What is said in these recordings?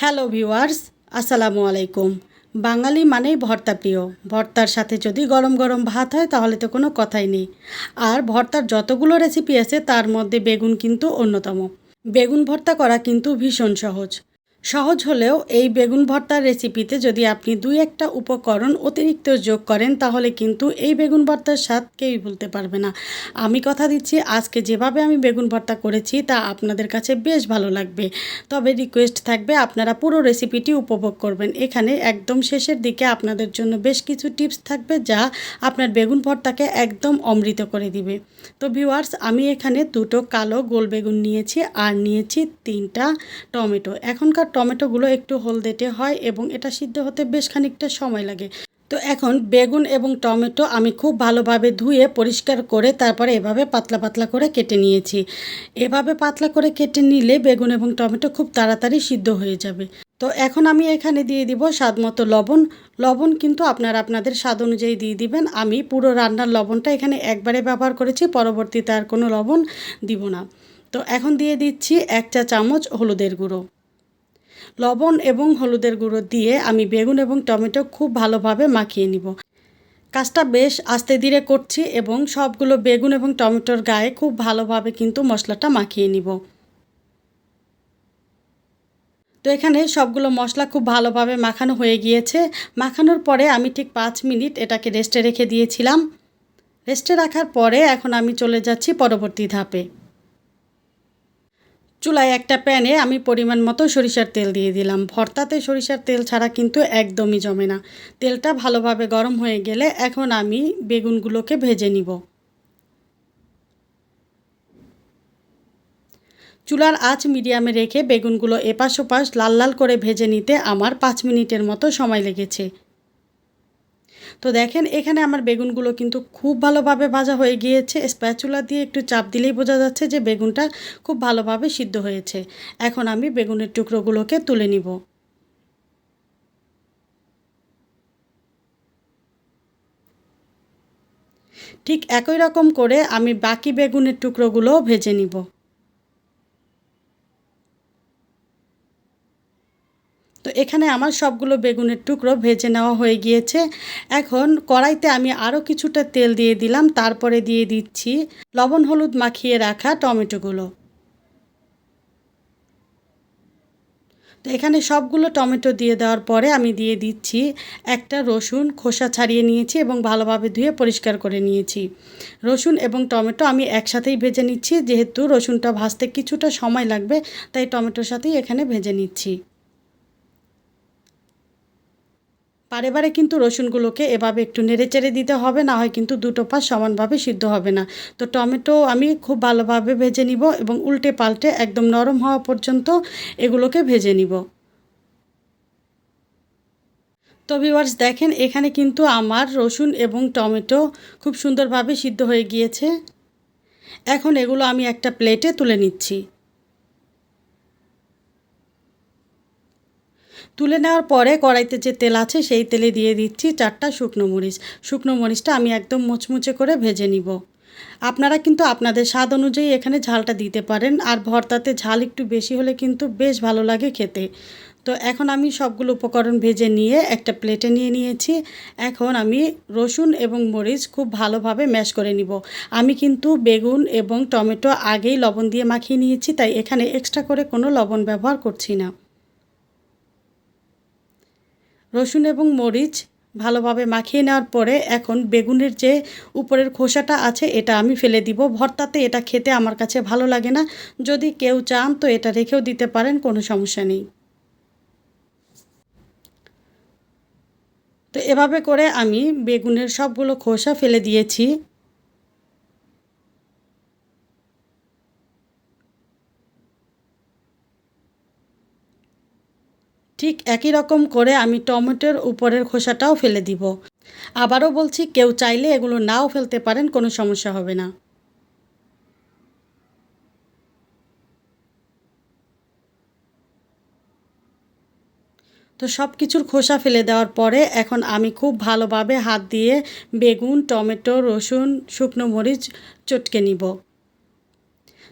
Hello viewers, আসসালামু আলাইকুম। বাঙালি মানেই ভর্তা প্রিয়। ভর্তার সাথে যদি গরম গরম ভাত হয় তাহলে তো কোনো কথাই নেই। আর ভর্তার যতগুলো রেসিপি আছে তার মধ্যে বেগুন কিন্তু অন্যতম। বেগুন ভর্তা করা কিন্তু ভীষণ সহজ। সহজ হলেও এই বেগুন ভর্তার রেসিপিতে যদি আপনি দুই একটা উপকরণ অতিরিক্ত যোগ করেন তাহলে কিন্তু এই বেগুন ভর্তার স্বাদ কেউই ভুলতে পারবে না। আমি কথা দিচ্ছি আজকে যেভাবে আমি বেগুন ভর্তা করেছি তা আপনাদের কাছে বেশ ভালো লাগবে। তবে রিকোয়েস্ট থাকবে আপনারা পুরো রেসিপিটি উপভোগ করবেন। এখানে একদম শেষের দিকে আপনাদের জন্য বেশ কিছু টিপস থাকবে যা আপনার বেগুন ভর্তাকে একদম অমৃত করে দিবে। তো ভিউয়ার্স, আমি এখানে দুটো কালো গোল বেগুন নিয়েছি আর নিয়েছি 3টা টমেটো। এখনকার টমেটোগুলো একটু হলদেটে হয় এবং এটা সিদ্ধ হতে বেশ খানিকটা সময় লাগে। তো এখন বেগুন এবং টমেটো আমি খুব ভালোভাবে ধুয়ে পরিষ্কার করে তারপরে এভাবে পাতলা পাতলা করে কেটে নিয়েছি। এভাবে পাতলা করে কেটে নিলে বেগুন এবং টমেটো খুব তাড়াতাড়ি সিদ্ধ হয়ে যাবে। তো এখন আমি এখানে দিয়ে দিব স্বাদমতো লবণ। লবণ কিন্তু আপনারা আপনাদের স্বাদ অনুযায়ী দিয়ে দিবেন। আমি পুরো রান্নার লবণটা এখানে একবারে ব্যবহার করেছি, পরবর্তীতে আর কোনো লবণ দিব না। তো এখন দিয়ে দিচ্ছি 1 চা চামচ হলুদের গুঁড়ো। লবণ এবং হলুদের গুঁড়ো দিয়ে আমি বেগুন এবং টমেটো খুব ভালোভাবে মাখিয়ে নিব। কাজটা বেশ আস্তে ধীরে করছি এবং সবগুলো বেগুন এবং টমেটোর গায়ে খুব ভালোভাবে কিন্তু মশলাটা মাখিয়ে নিব। তো এখানে সবগুলো মশলা খুব ভালোভাবে মাখানো হয়ে গিয়েছে। মাখানোর পরে আমি ঠিক 5 মিনিট এটাকে রেস্টে রেখে দিয়েছিলাম। রেস্টে রাখার পরে এখন আমি চলে যাচ্ছি পরবর্তী ধাপে। চুলায় একটা প্যানে আমি পরিমাণ মতো সরিষার তেল দিয়ে দিলাম। ভর্তাতে সরিষার তেল ছাড়া কিন্তু একদমই জমে না। তেলটা ভালোভাবে গরম হয়ে গেলে এখন আমি বেগুনগুলোকে ভেজে নিব। চুলার আঁচ মিডিয়ামে রেখে বেগুনগুলো এপাশ ওপাশ লাল লাল করে ভেজে নিতে আমার 5 মিনিটের মতো সময় লেগেছে। তো দেখেন এখানে আমার বেগুনগুলো কিন্তু খুব ভালোভাবে ভাজা হয়ে গিয়েছে। স্প্যাচুলা দিয়ে একটু চাপ দিলেই বোঝা যাচ্ছে যে বেগুনটা খুব ভালোভাবে সিদ্ধ হয়েছে। এখন আমি বেগুনের টুকরোগুলোকে তুলে নিব। ঠিক একই রকম করে আমি বাকি বেগুনের টুকরোগুলোও ভেজে নিব। তো এখানে আমার সবগুলো বেগুনের টুকরো ভেজে নেওয়া হয়ে গিয়েছে। এখন কড়াইতে আমি আরও কিছুটা তেল দিয়ে দিলাম, তারপরে দিয়ে দিচ্ছি লবণ হলুদ মাখিয়ে রাখা টমেটোগুলো। তো এখানে সবগুলো টমেটো দিয়ে দেওয়ার পরে আমি দিয়ে দিচ্ছি একটা রসুন খোসা ছাড়িয়ে নিয়েছি এবং ভালোভাবে ধুয়ে পরিষ্কার করে নিয়েছি। রসুন এবং টমেটো আমি একসাথেই ভেজে নিচ্ছি, যেহেতু রসুনটা ভাজতে কিছুটা সময় লাগবে তাই টমেটোর সাথেই এখানে ভেজে নিচ্ছি। বারে বারে কিন্তু রসুনগুলোকে এভাবে একটু নেড়েচেড়ে দিতে হবে, না হয় কিন্তু দুটো পাশ সমানভাবে সিদ্ধ হবে না। তো টমেটো আমি খুব ভালোভাবে ভেজে নিব এবং উল্টে পাল্টে একদম নরম হওয়া পর্যন্ত এগুলোকে ভেজে নিব। তো ভিউয়ার্স দেখেন এখানে কিন্তু আমার রসুন এবং টমেটো খুব সুন্দরভাবে সিদ্ধ হয়ে গিয়েছে। এখন এগুলো আমি একটা প্লেটে তুলে নিচ্ছি। তুলে নেওয়ার পরে কড়াইতে যে তেল আছে সেই তেলে দিয়ে দিচ্ছি 4টা শুকনো মরিচ। শুকনো মরিচটা আমি একদম মুচমুচে করে ভেজে নিব। আপনারা কিন্তু আপনাদের স্বাদ অনুযায়ী এখানে ঝালটা দিতে পারেন, আর ভর্তাতে ঝাল একটু বেশি হলে কিন্তু বেশ ভালো লাগে খেতে। তো এখন আমি সবগুলো উপকরণ ভেজে নিয়ে একটা প্লেটে নিয়ে নিয়েছি। এখন আমি রসুন এবং মরিচ খুব ভালোভাবে ম্যাশ করে নিব। আমি কিন্তু বেগুন এবং টমেটো আগেই লবণ দিয়ে মাখিয়ে নিয়েছি, তাই এখানে এক্সট্রা করে কোনো লবণ ব্যবহার করছি না। রসুন এবং মরিচ ভালোভাবে মাখিয়ে নেওয়ার পরে এখন বেগুনের যে উপরের খোসাটা আছে এটা আমি ফেলে দিব। ভর্তাতে এটা খেতে আমার কাছে ভালো লাগে না। যদি কেউ চান তো এটা রেখেও দিতে পারেন, কোনো সমস্যা নেই। তো এভাবে করে আমি বেগুনের সবগুলো খোসা ফেলে দিয়েছি। ঠিক একই রকম করে আমি টমেটোর উপরের খোসাটাও ফেলে দিব। আবারও বলছি, কেউ চাইলে এগুলো নাও ফেলতে পারেন, কোনো সমস্যা হবে না। তো সব কিছুর খোসা ফেলে দেওয়ার পরে এখন আমি খুব ভালোভাবে হাত দিয়ে বেগুন, টমেটো, রসুন, শুকনো মরিচ চটকে নিব।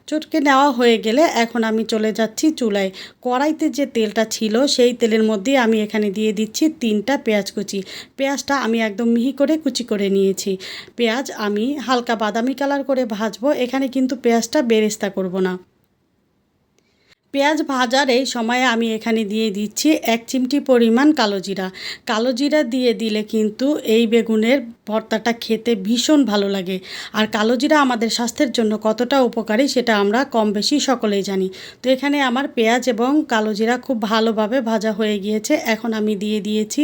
চটকে নেওয়া হয়ে গেলে এখন আমি চলে যাচ্ছি চুলায়। কড়াইতে যে তেলটা ছিল সেই তেলের মধ্যে আমি এখানে দিয়ে দিচ্ছি 3টা পেঁয়াজ কুচি। পেঁয়াজটা আমি একদম মিহি করে কুচি করে নিয়েছি। পেঁয়াজ আমি হালকা বাদামি কালার করে ভাজবো, এখানে কিন্তু পেঁয়াজটা বেরেস্তা করব না। পেঁয়াজ ভাজার এই সময়ে আমি এখানে দিয়ে দিচ্ছি 1 চিমটি পরিমাণ কালো জিরা। কালো জিরা দিয়ে দিলে কিন্তু এই বেগুনের ভর্তাটা খেতে ভীষণ ভালো লাগে। আর কালো জিরা আমাদের স্বাস্থ্যের জন্য কতটা উপকারী সেটা আমরা কম বেশি সকলেই জানি। তো এখানে আমার পেঁয়াজ এবং কালো জিরা খুব ভালোভাবে ভাজা হয়ে গিয়েছে। এখন আমি দিয়ে দিয়েছি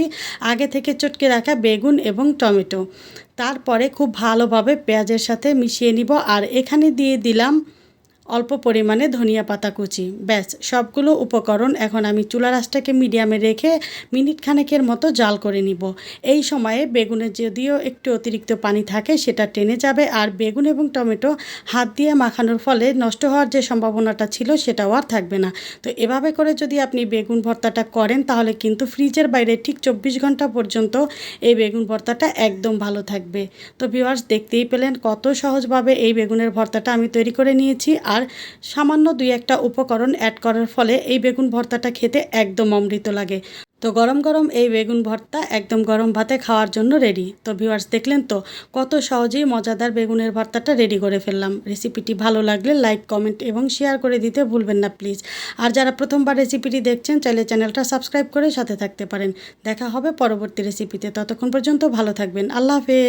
আগে থেকে চটকে রাখা বেগুন এবং টমেটো। তারপরে খুব ভালোভাবে পেঁয়াজের সাথে মিশিয়ে নিব। আর এখানে দিয়ে দিলাম অল্প পরিমাণে ধনিয়া পাতা কুচি। ব্যাস, সবগুলো উপকরণ এখন আমি চুলার আঁচটাকে মিডিয়ামে রেখে মিনিট খানেকের মতো জাল করে নিব। এই সময়ে বেগুনে যদিও একটু অতিরিক্ত পানি থাকে সেটা টেনে যাবে, আর বেগুন এবং টমেটো হাত দিয়ে মাখানোর ফলে নষ্ট হওয়ার যে সম্ভাবনাটা ছিল সেটাও আর থাকবে না। তো এভাবে করে যদি আপনি বেগুন ভর্তাটা করেন তাহলে কিন্তু ফ্রিজের বাইরে ঠিক 24 ঘন্টা পর্যন্ত এই বেগুন ভর্তাটা একদম ভালো থাকবে। তো ভিউয়ার্স, দেখতেই পেলেন কত সহজভাবে এই বেগুনের ভর্তাটা আমি তৈরি করে নিয়েছি। আর সামান্য 2-1টা উপকরণ অ্যাড করার ফলে এই বেগুন ভর্তাটা খেতে একদম অমৃত লাগে। তো গরম গরম এই বেগুন ভর্তা একদম গরম ভাতে খাওয়ার জন্য রেডি। তো ভিউয়ার্স, দেখলেন তো কত সহজেই মজাদার বেগুনের ভর্তাটা রেডি করে ফেললাম। রেসিপিটি ভালো লাগলে লাইক, কমেন্ট এবং শেয়ার করে দিতে ভুলবেন না প্লিজ। আর যারা প্রথমবার রেসিপিটি দেখছেন চাইলে চ্যানেলটা সাবস্ক্রাইব করে সাথে থাকতে পারেন। দেখা হবে পরবর্তী রেসিপিতে। ততক্ষণ পর্যন্ত ভালো থাকবেন। আল্লাহ হাফেজ।